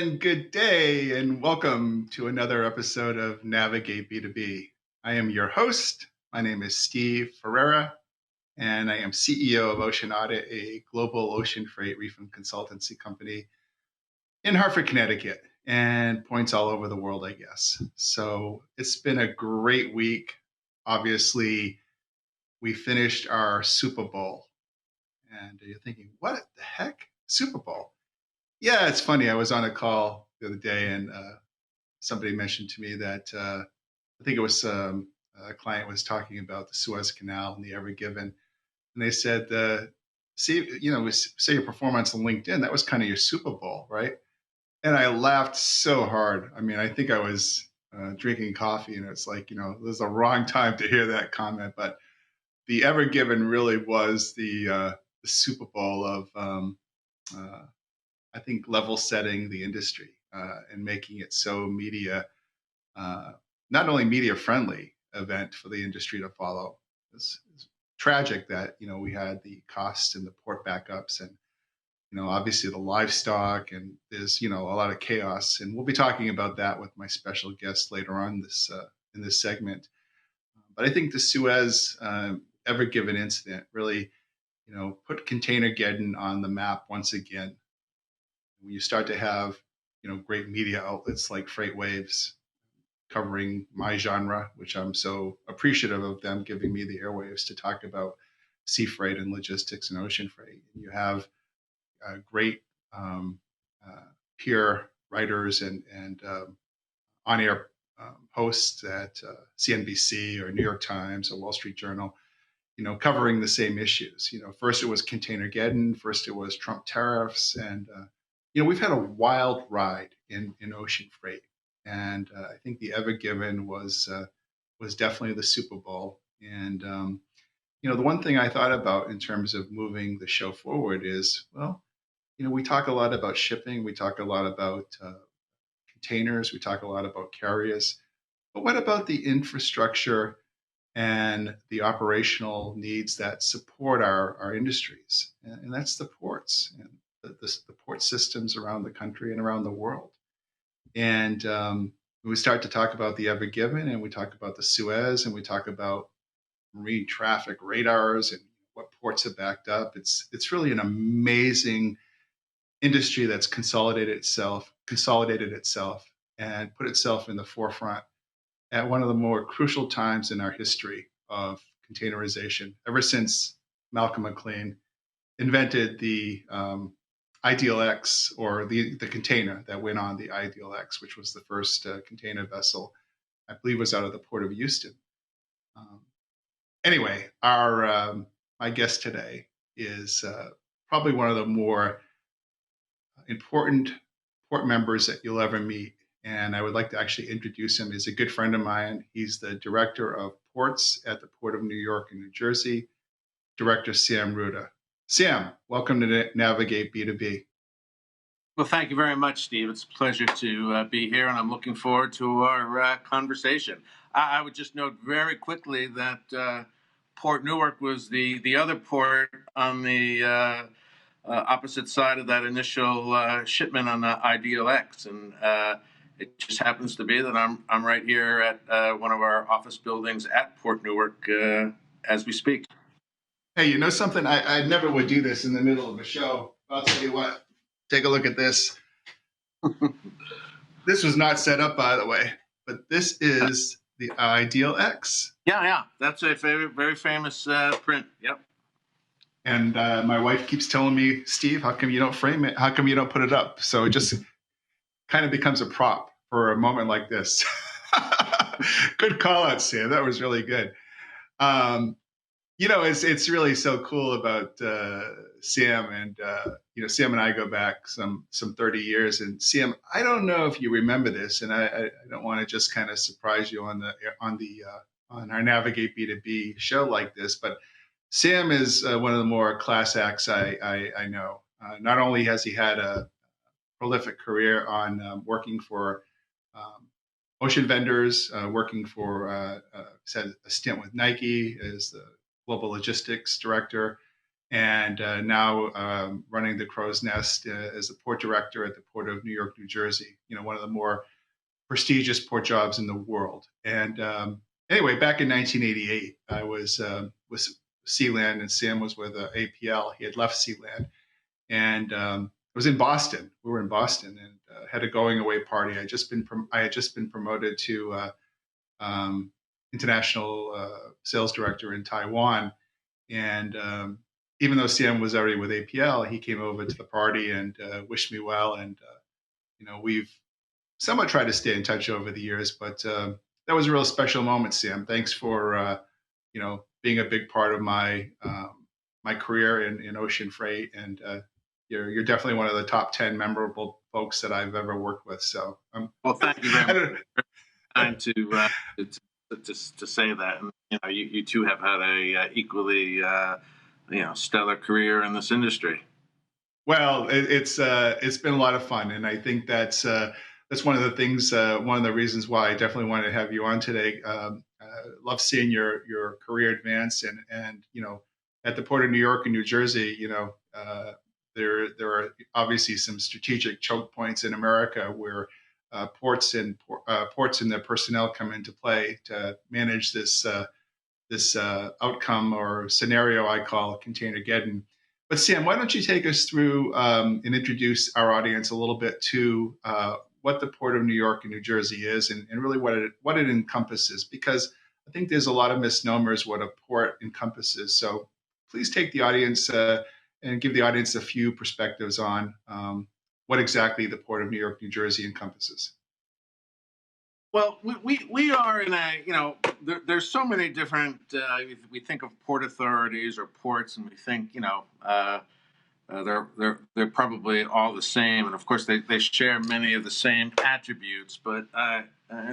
and good day, and welcome to another episode of Navigate B2B. I am your host. My name is Steve Ferreira, and I am CEO of Ocean Audit, a global ocean freight refund consultancy company in Hartford, Connecticut, and points all over the world, I guess. So it's been a great week. Obviously, we finished our Super Bowl, and you're thinking, what the heck? Super Bowl? Yeah, it's funny. I was on a call the other day, and somebody mentioned to me that I think it was a client was talking about the Suez Canal and the Ever Given, and they said, "See, say your performance on LinkedIn. That was kind of your Super Bowl, right?" And I laughed so hard. I mean, I think I was drinking coffee, and it's like, it was the wrong time to hear that comment, but the Ever Given really was the Super Bowl of. Uh, I think level setting the industry and making it so uh, not only media friendly event for the industry to follow. It's tragic that we had the costs and the port backups, and obviously the livestock, and there's a lot of chaos, and we'll be talking about that with my special guest later on this in this segment. But I think the Suez Ever Given incident really put Containergeddon on the map once again. When you start to have great media outlets like FreightWaves covering my genre, which I'm so appreciative of them giving me the airwaves to talk about sea freight and logistics and ocean freight. You have great um, peer writers and on-air hosts at CNBC or New York Times or Wall Street Journal, covering the same issues. First it was Containergeddon, first it was Trump tariffs, and we've had a wild ride in ocean freight, and I think the Ever Given was definitely the Super Bowl. And the one thing I thought about in terms of moving the show forward is, well, we talk a lot about shipping, we talk a lot about containers, we talk a lot about carriers, but what about the infrastructure and the operational needs that support our industries? And that's the ports and the port systems around the country and around the world. And we start to talk about the Ever Given, and we talk about the Suez, and we talk about marine traffic radars and what ports have backed up. It's really an amazing industry that's consolidated itself, and put itself in the forefront at one of the more crucial times in our history of containerization, ever since Malcolm McLean invented the Ideal X, or the container that went on the Ideal X, which was the first container vessel, I believe was out of the port of Houston. Um, anyway, our my guest today is probably one of the more important port members that you'll ever meet. And I would like to actually introduce him. He's a good friend of mine. He's the director of ports at the Port of New York and New Jersey, Director Sam Ruda. Sam, welcome to Navigate B2B. Well, thank you very much, Steve. It's a pleasure to be here, and I'm looking forward to our conversation. I would just note very quickly that Port Newark was the other port on the opposite side of that initial shipment on the Ideal X, and it just happens to be that I'm right here at one of our office buildings at Port Newark as we speak. Hey, you know something? I never would do this in the middle of a show. I'll tell you what. Take a look at this. This was not set up, by the way, but this is the Ideal X. Yeah, that's a very famous print. Yep. And my wife keeps telling me, Steve, how come you don't frame it? How come you don't put it up? So it just kind of becomes a prop for a moment like this. Good call out, Sam. That was really good. It's really so cool about Sam, and Sam and I go back some 30 years. And Sam, I don't know if you remember this, and I don't want to just kind of surprise you on our Navigate B2B show like this, but Sam is one of the more class acts I know. Not only has he had a prolific career on working for ocean vendors, working for said a stint with Nike as the global logistics director. and now running the Crow's Nest as the port director at the Port of New York, New Jersey. One of the more prestigious port jobs in the world. And anyway, back in 1988, I was with Sealand, and Sam was with APL. He had left Sealand, and it was in Boston. We were in Boston, and had a going away party. I had just been promoted to international sales director in Taiwan, and even though Sam was already with APL, he came over to the party and wished me well. And we've somewhat tried to stay in touch over the years, but that was a real special moment, Sam. Thanks for being a big part of my career in ocean freight, and you're definitely one of the top 10 memorable folks that I've ever worked with. So, well, thank you very much. Time to say that, and you two have had a equally stellar career in this industry. Well, it's been a lot of fun, and I think that's one of the things, one of the reasons why I definitely wanted to have you on today. Love seeing your career advance, and at the Port of New York and New Jersey, there are obviously some strategic choke points in America where ports and their personnel come into play to manage this outcome or scenario I call Containergeddon. But Sam, why don't you take us through and introduce our audience a little bit to what the Port of New York and New Jersey is, and really what it encompasses, because I think there's a lot of misnomers what a port encompasses. So please take the audience and give the audience a few perspectives on what exactly the Port of New York, New Jersey encompasses. Well, we are in a, there's so many different, we think of port authorities or ports, and we think, they're probably all the same. And of course, they share many of the same attributes. But I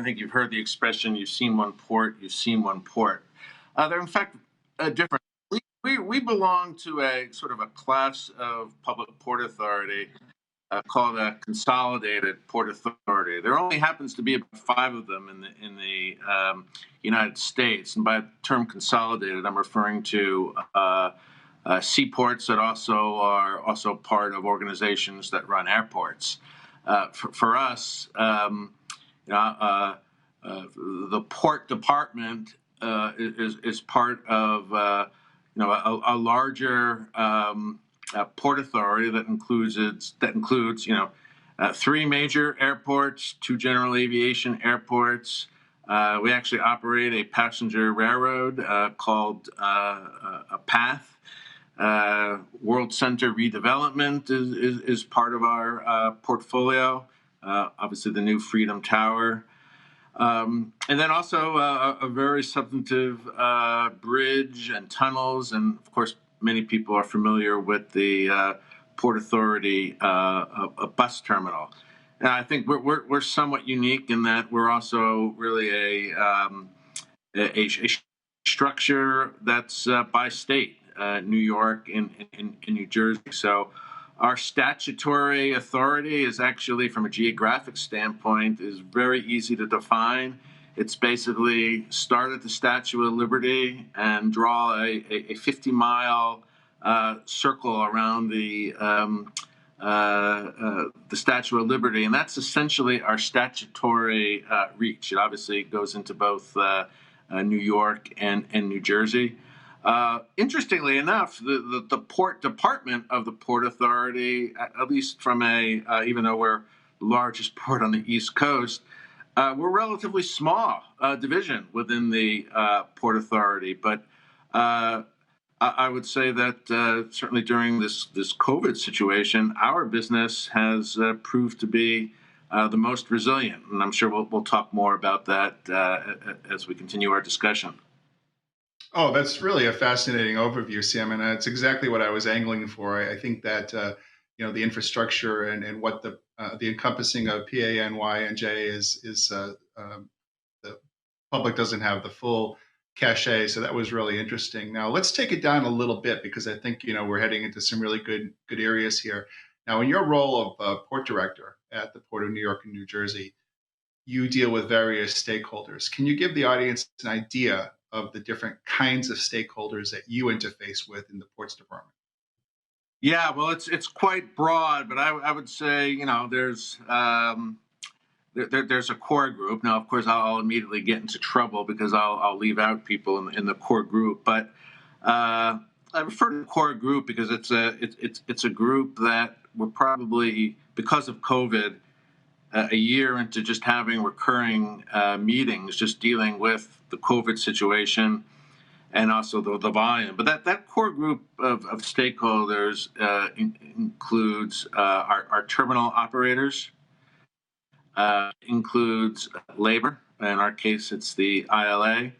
think you've heard the expression, you've seen one port, you've seen one port. They're in fact different. We belong to a sort of a class of public port authority called a Consolidated Port Authority. There only happens to be about 5 of them in the United States. And by the term consolidated, I'm referring to seaports that are also part of organizations that run airports. For us, the port department is part of a larger port authority that includes 3 major airports, 2 general aviation airports. We actually operate a passenger railroad called a PATH. World Center redevelopment is part of our portfolio. Obviously, the new Freedom Tower. And then also a very substantive bridge and tunnels, and of course, many people are familiar with the Port Authority a bus terminal. And I think we're somewhat unique in that we're also really a structure that's by state, New York and New Jersey. So our statutory authority is actually, from a geographic standpoint, is very easy to define. It's basically start at the Statue of Liberty and draw a 50-mile circle around the Statue of Liberty, and that's essentially our statutory reach. It obviously goes into both New York and New Jersey. Interestingly enough, the port department of the Port Authority, at least from even though we're the largest port on the East Coast, we're a relatively small division within the Port Authority. But I would say that certainly during this COVID situation, our business has proved to be the most resilient. And I'm sure we'll talk more about that as we continue our discussion. Oh, that's really a fascinating overview, Sam, and that's exactly what I was angling for. I think that the infrastructure and what the encompassing of PANYNJ is the public doesn't have the full cachet, so that was really interesting. Now let's take it down a little bit, because I think we're heading into some really good areas here. Now, in your role of port director at the Port of New York and New Jersey, you deal with various stakeholders. Can you give the audience an idea of the different kinds of stakeholders that you interface with in the ports department? Yeah, well, it's quite broad, but I would say, there's a core group. Now, of course, I'll immediately get into trouble because I'll leave out people in the core group. But I refer to the core group because it's a group that we're probably, because of COVID, a year into just having recurring meetings, just dealing with the COVID situation and also the volume. But that core group of stakeholders includes our terminal operators, includes labor. In our case, it's the ILA.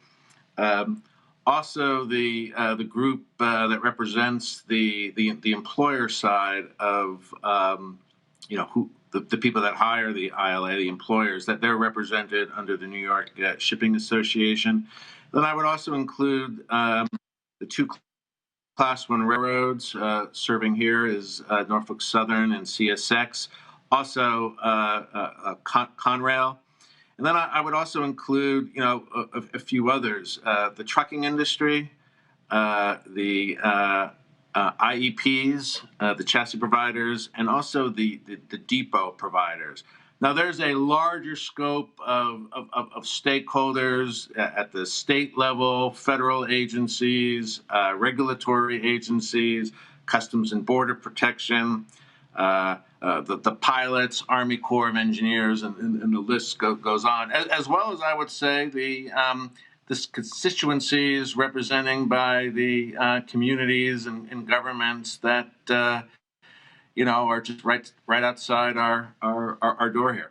Um, Also, the group that represents the employer side of who the people that hire the ILA, the employers, that they're represented under the New York Shipping Association. Then I would also include the two Class 1 railroads serving here is Norfolk Southern and CSX, also Conrail. And then I would also include, a few others: the trucking industry, the IEPs, the chassis providers, and also the depot providers. Now, there's a larger scope of stakeholders at the state level, federal agencies, regulatory agencies, Customs and Border Protection, the pilots, Army Corps of Engineers, and the list goes on, as well as, I would say, the constituencies representing by the communities and governments that are just right outside our door here.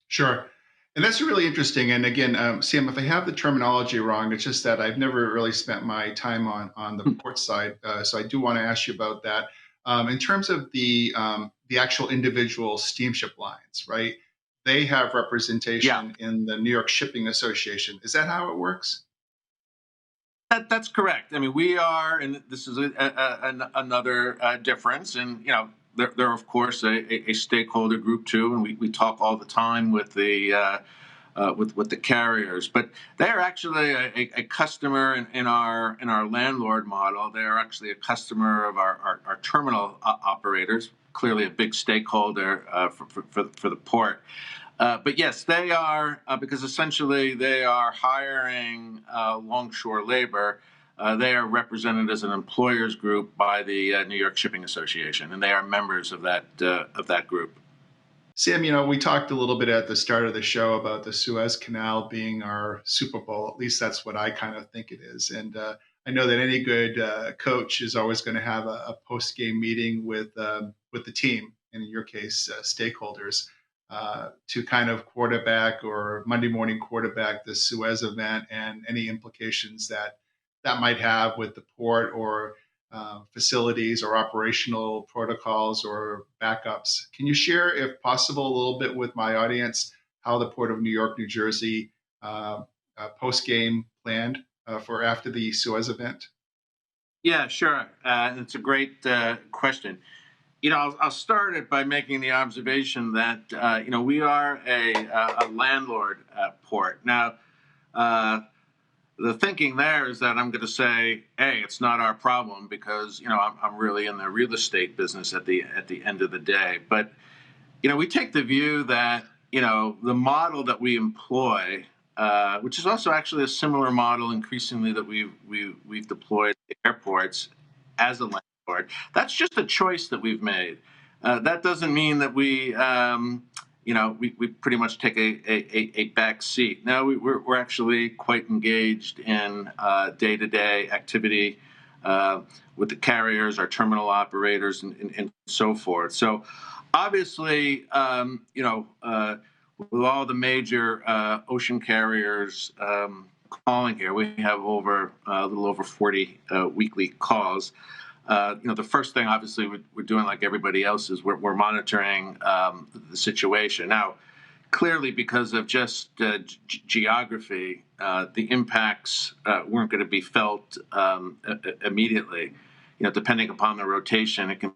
Sure. And that's really interesting. And again, Sam, if I have the terminology wrong, it's just that I've never really spent my time on the port side. So I do want to ask you about that. In terms of the actual individual steamship lines, right? They have representation in the New York Shipping Association. Is that how it works? That's correct. I mean, we are, and this is another difference. And they're of course a stakeholder group too, and we talk all the time with the with the carriers. But they are actually a customer in our landlord model. They are actually a customer of our terminal operators. Clearly, a big stakeholder for the port. But yes, they are, because essentially they are hiring longshore labor. They are represented as an employers group by the New York Shipping Association, and they are members of that group. Sam, we talked a little bit at the start of the show about the Suez Canal being our Super Bowl. At least that's what I kind of think it is. And I know that any good coach is always going to have a post-game meeting with the team, and in your case, stakeholders, to kind of quarterback or Monday morning quarterback the Suez event and any implications that might have with the port or facilities or operational protocols or backups. Can you share, if possible, a little bit with my audience how the Port of New York, New Jersey post-game planned for after the Suez event? Yeah, sure. It's a great question. I'll start it by making the observation that we are a landlord port. Now, the thinking there is that I'm going to say, hey, it's not our problem because I'm really in the real estate business at the end of the day. But we take the view that the model that we employ, which is also actually a similar model increasingly that we've deployed at airports as a landlord. That's just a choice that we've made. That doesn't mean that we pretty much take a back seat. No, we're actually quite engaged in day-to-day activity with the carriers, our terminal operators, and so forth. So obviously, with all the major ocean carriers calling here, we have a little over 40 weekly calls. The first thing, obviously, we're doing like everybody else is we're monitoring the situation. Now, clearly, because of just geography, the impacts weren't going to be felt immediately. Depending upon the rotation, it can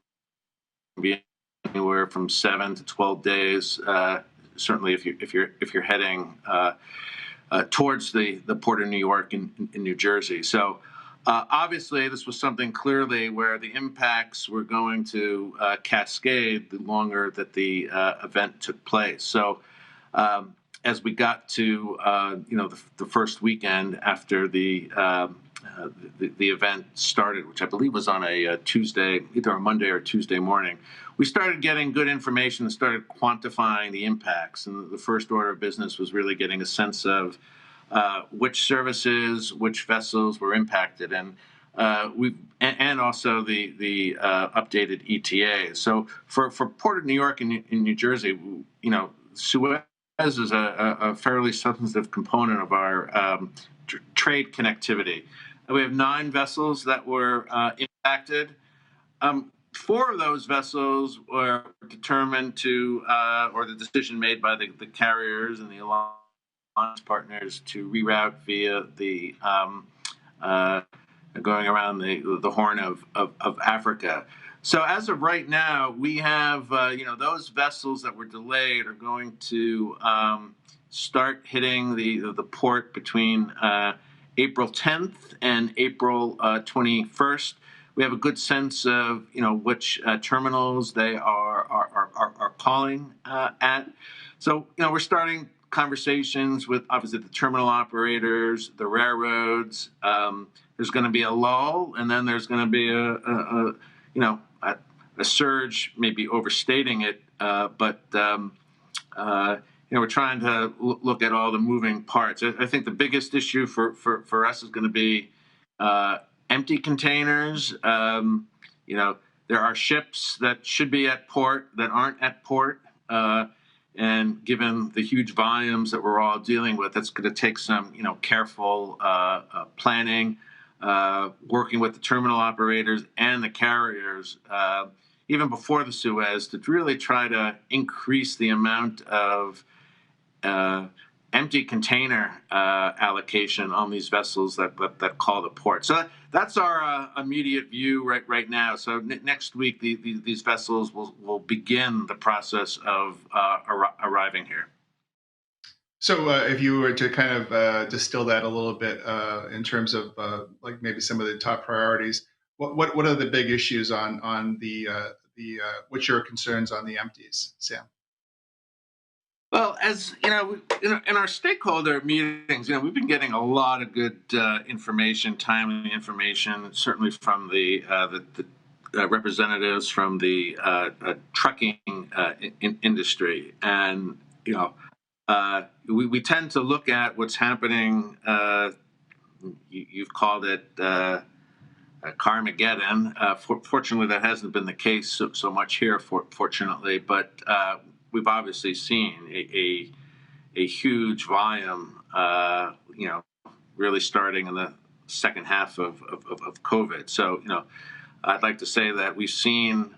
be anywhere from 7 to 12 days. Certainly, if you're heading towards the Port of New York in New Jersey. So Obviously, this was something clearly where the impacts were going to cascade the longer that the event took place. So, as we got to the first weekend after the event started, which I believe was on a Tuesday, either a Monday or Tuesday morning, we started getting good information and started quantifying the impacts. And the first order of business was really getting a sense of which services, which vessels were impacted, and also the updated ETA. So for Port of New York and in New Jersey, Suez is a fairly substantive component of our trade connectivity. We have 9 vessels that were impacted. 4 of those vessels were determined to, or the decision made by the carriers and the alliance partners to reroute via the going around the Horn of Africa. So as of right now, we have those vessels that were delayed are going to start hitting the port between April 10th and April 21st. We have a good sense of which terminals they are calling at. So we're starting conversations with obviously the terminal operators, the railroads. There's going to be a lull, and then there's going to be a surge, maybe overstating it, but we're trying to look at all the moving parts. I think the biggest issue for us is going to be empty containers. There are ships that should be at port that aren't at port. And given the huge volumes that we're all dealing with, that's going to take some, careful planning, working with the terminal operators and the carriers, even before the Suez, to really try to increase the amount of empty container allocation on these vessels that call the port. So that's our immediate view right now. So next week, these vessels will begin the process of arriving here. So if you were to kind of distill that a little bit in terms of like maybe some of the top priorities, what are the big issues on the what's your concerns on the empties, Sam? Well, as in our stakeholder meetings, we've been getting a lot of good information, timely information, certainly from the representatives from the trucking industry, and we tend to look at what's happening. You've called it Carmageddon. Fortunately, that hasn't been the case so much here. Fortunately, but we've obviously seen a huge volume, really starting in the second half of COVID. So, I'd like to say that we've seen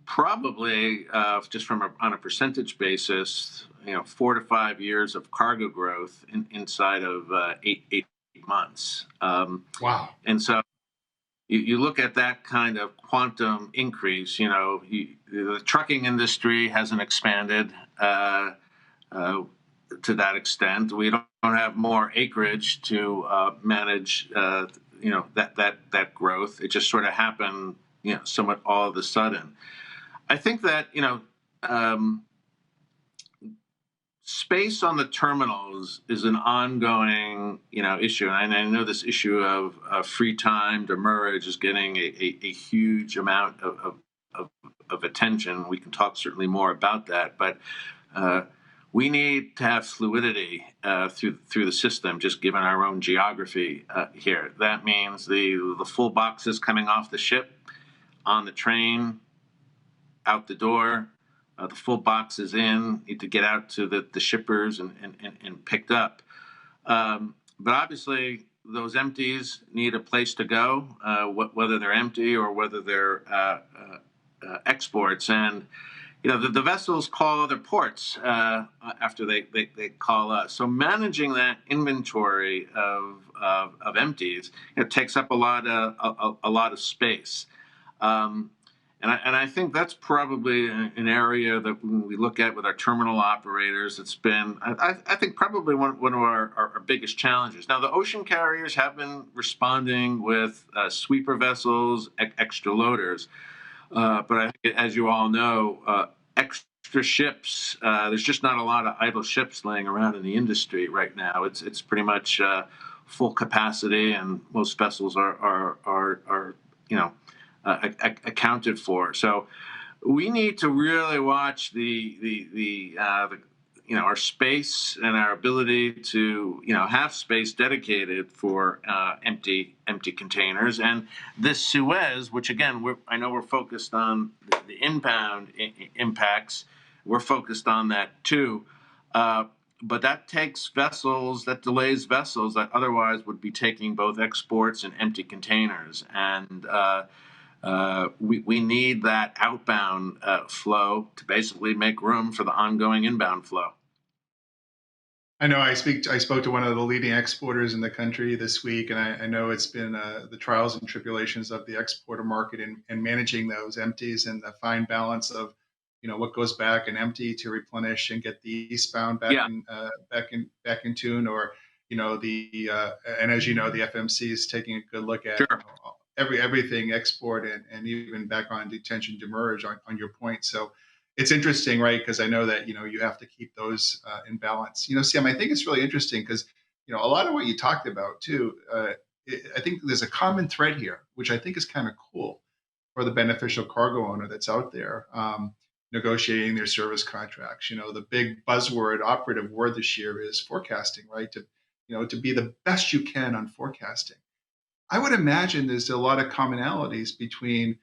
probably just on a percentage basis, 4 to 5 years of cargo growth inside of eight months. Wow! And so you look at that kind of quantum increase. The trucking industry hasn't expanded to that extent. We don't have more acreage to manage, that growth. It just sort of happened, somewhat all of a sudden. I think that space on the terminals is an ongoing, issue, and I know this issue of free time demurrage is getting a huge amount of attention. We can talk certainly more about that, but we need to have fluidity through the system, just given our own geography here. That means the full boxes coming off the ship, on the train, out the door. The full box is in, need to get out to the shippers and picked up. But obviously, those empties need a place to go, whether they're empty or whether they're exports. And the vessels call other ports after they call us. So managing that inventory of empties, takes up a lot of space. And I think that's probably an area that when we look at with our terminal operators, it's been, I think, probably one of our biggest challenges. Now, the ocean carriers have been responding with sweeper vessels, extra loaders. But I think, as you all know, extra ships, there's just not a lot of idle ships laying around in the industry right now. It's pretty much full capacity, and most vessels are accounted for. So we need to really watch our space and our ability to have space dedicated for empty containers. And this Suez, which again I know we're focused on the inbound impacts, we're focused on that too. But that takes vessels, that delays vessels that otherwise would be taking both exports and empty containers. And we need that outbound flow to basically make room for the ongoing inbound flow. I know I spoke to one of the leading exporters in the country this week, and I know it's been the trials and tribulations of the exporter market and managing those empties and the fine balance of what goes back and empty to replenish and get the eastbound back in tune, or the and as you know, the FMC is taking a good look at Sure. Everything export and even back on detention demurrage on your point. So it's interesting, right? Because I know that you have to keep those in balance. Sam, I think it's really interesting because a lot of what you talked about too. I think there's a common thread here, which I think is kind of cool for the beneficial cargo owner that's out there negotiating their service contracts. The big buzzword, operative word this year is forecasting, right? To be the best you can on forecasting. I would imagine there's a lot of commonalities between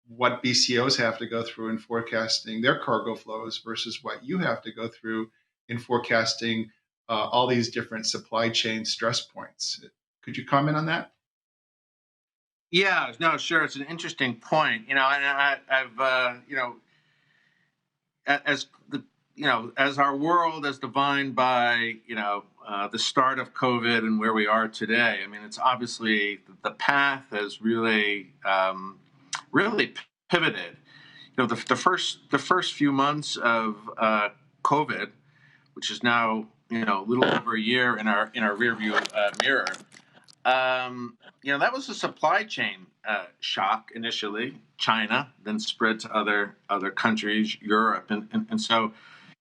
what BCOs have to go through in forecasting their cargo flows versus what you have to go through in forecasting all these different supply chain stress points. Could you comment on that? Yeah, no, sure. It's an interesting point. And I've as the as our world as defined by the start of COVID and where we are today. I mean, it's obviously the path has really pivoted. The first few months of COVID, which is now a little over a year in our rearview mirror. That was a supply chain shock initially, China, then spread to other countries, Europe, and so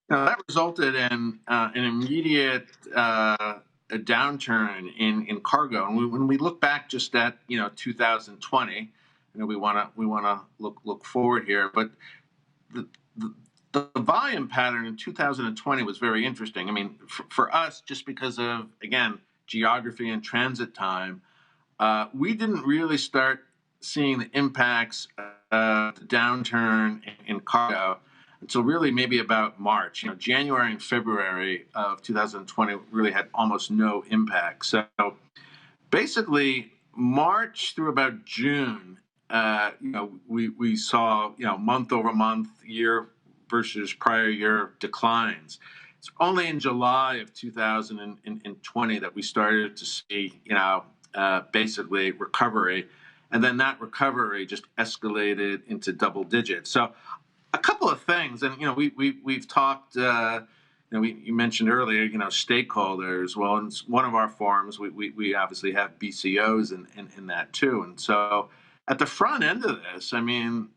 that resulted in an immediate a downturn in cargo. And when we look back just at 2020, we want to look forward here, but the, the the volume pattern in 2020 was very interesting. I mean, for us, just because of, again, geography and transit time, we didn't really start seeing the impacts of the downturn in cargo until really maybe about March. January and February of 2020 really had almost no impact. So basically, March through about June, we saw month over month, year versus prior year declines. It's only in July of 2020 that we started to see basically recovery, and then that recovery just escalated into double digits. So a couple of things, and we've talked. You mentioned earlier, stakeholders. Well, in one of our forums, we obviously have BCOs in that too. And so at the front end of this, I mean,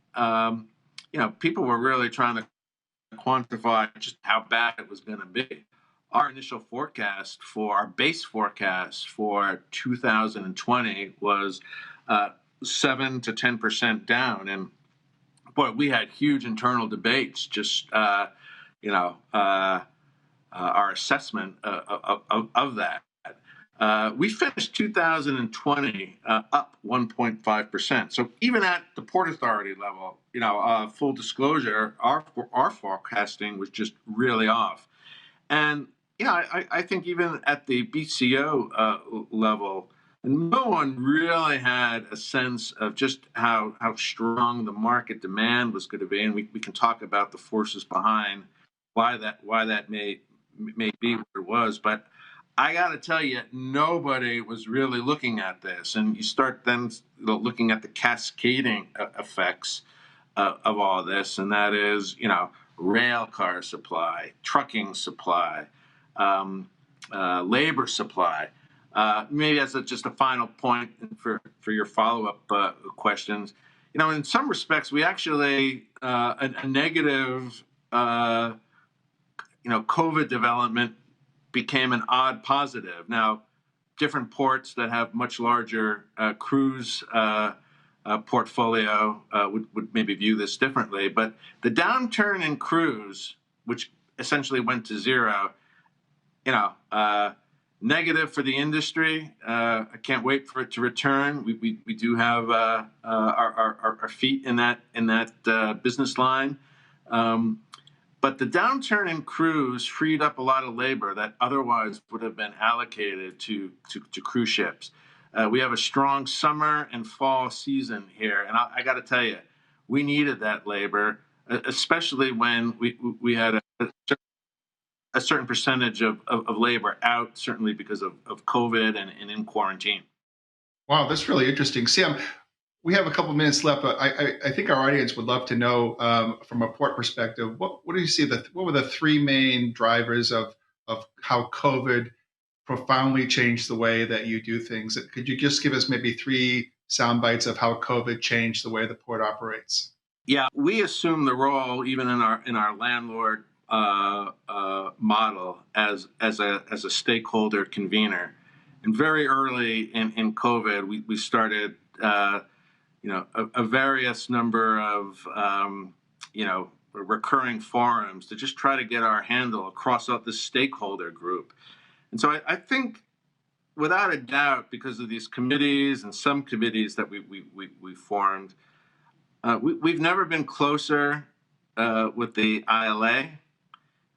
people were really trying to quantify just how bad it was going to be. Our initial forecast our base forecast for 2020 was 7 to 10% down. And boy, we had huge internal debates, just, our assessment of that. We finished 2020 up 1.5%. So even at the Port Authority level, full disclosure, our forecasting was just really off. And I think even at the BCO level, no one really had a sense of just how strong the market demand was going to be, and we can talk about the forces behind why that may be what it was. But I got to tell you, nobody was really looking at this, and you start then looking at the cascading effects of all this, and that is, rail car supply, trucking supply, labor supply. Maybe as just a final point for your follow-up questions, in some respects, we actually a negative, COVID development became an odd positive. Now, different ports that have much larger cruise portfolio would maybe view this differently, but the downturn in cruise, which essentially went to zero, negative for the industry. I can't wait for it to return. We do have our feet in that business line. But the downturn in cruise freed up a lot of labor that otherwise would have been allocated to cruise ships. We have a strong summer and fall season here, and I got to tell you, we needed that labor, especially when we had a certain percentage of labor out, certainly because of COVID and in quarantine. Wow, that's really interesting. Sam, we have a couple minutes left, but I think our audience would love to know from a port perspective, what do you see what were the three main drivers of how COVID profoundly changed the way that you do things? Could you just give us maybe three sound bites of how COVID changed the way the port operates? Yeah, we assume the role even in our landlord model as a stakeholder convener, and very early in COVID, we started a various number of recurring forums to just try to get our handle across the stakeholder group. And so I think, without a doubt, because of these committees and subcommittees that we formed, we've never been closer with the ILA.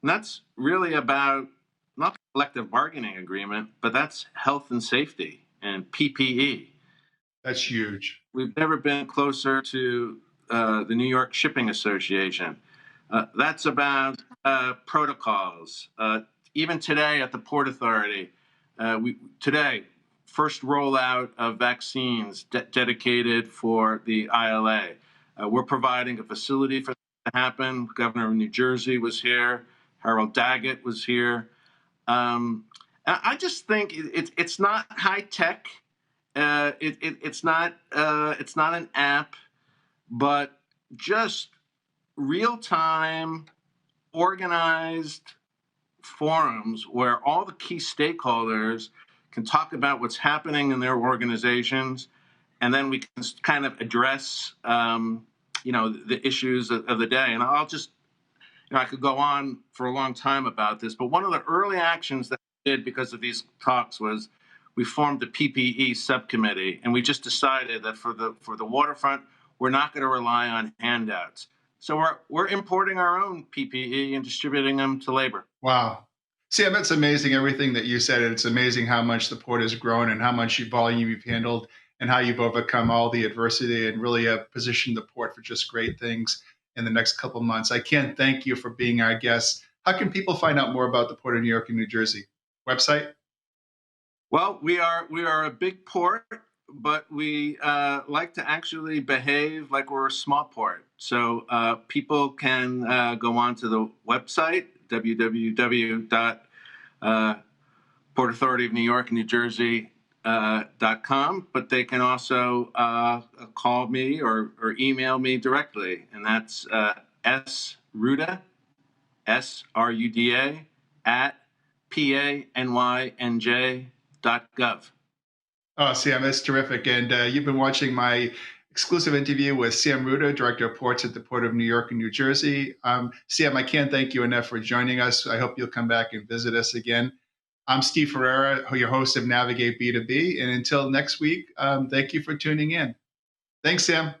And that's really about not the collective bargaining agreement, but that's health and safety and PPE. That's huge. We've never been closer to the New York Shipping Association. That's about protocols. Even today at the Port Authority, first rollout of vaccines dedicated for the ILA. We're providing a facility for that to happen. Governor of New Jersey was here. Harold Daggett was here. I just think it's not high tech. It's not an app, but just real-time, organized forums where all the key stakeholders can talk about what's happening in their organizations, and then we can kind of address the issues of the day. And I'll just I could go on for a long time about this, but one of the early actions that we did because of these talks was we formed the PPE subcommittee, and we just decided that for the waterfront, we're not going to rely on handouts. So we're importing our own PPE and distributing them to labor. Wow. Sam, it's amazing everything that you said. It's amazing how much the port has grown and how much volume you've handled and how you've overcome all the adversity and really have positioned the port for just great things in the next couple of months. I can't thank you for being our guest. How can people find out more about the Port of New York and New Jersey? Website? Well, we are a big port, but we like to actually behave like we're a small port. So people can go on to the website, www.Port Authority of New York and New Jersey.com, but they can also call me or email me directly, and that's Ruda, SRUDA, at PANYNJ.gov. Oh, Sam, that's terrific. And you've been watching my exclusive interview with Sam Ruda, Director of Ports at the Port of New York and New Jersey. Sam, I can't thank you enough for joining us. I hope you'll come back and visit us again. I'm Steve Ferreira, your host of Navigate B2B. And until next week, thank you for tuning in. Thanks, Sam.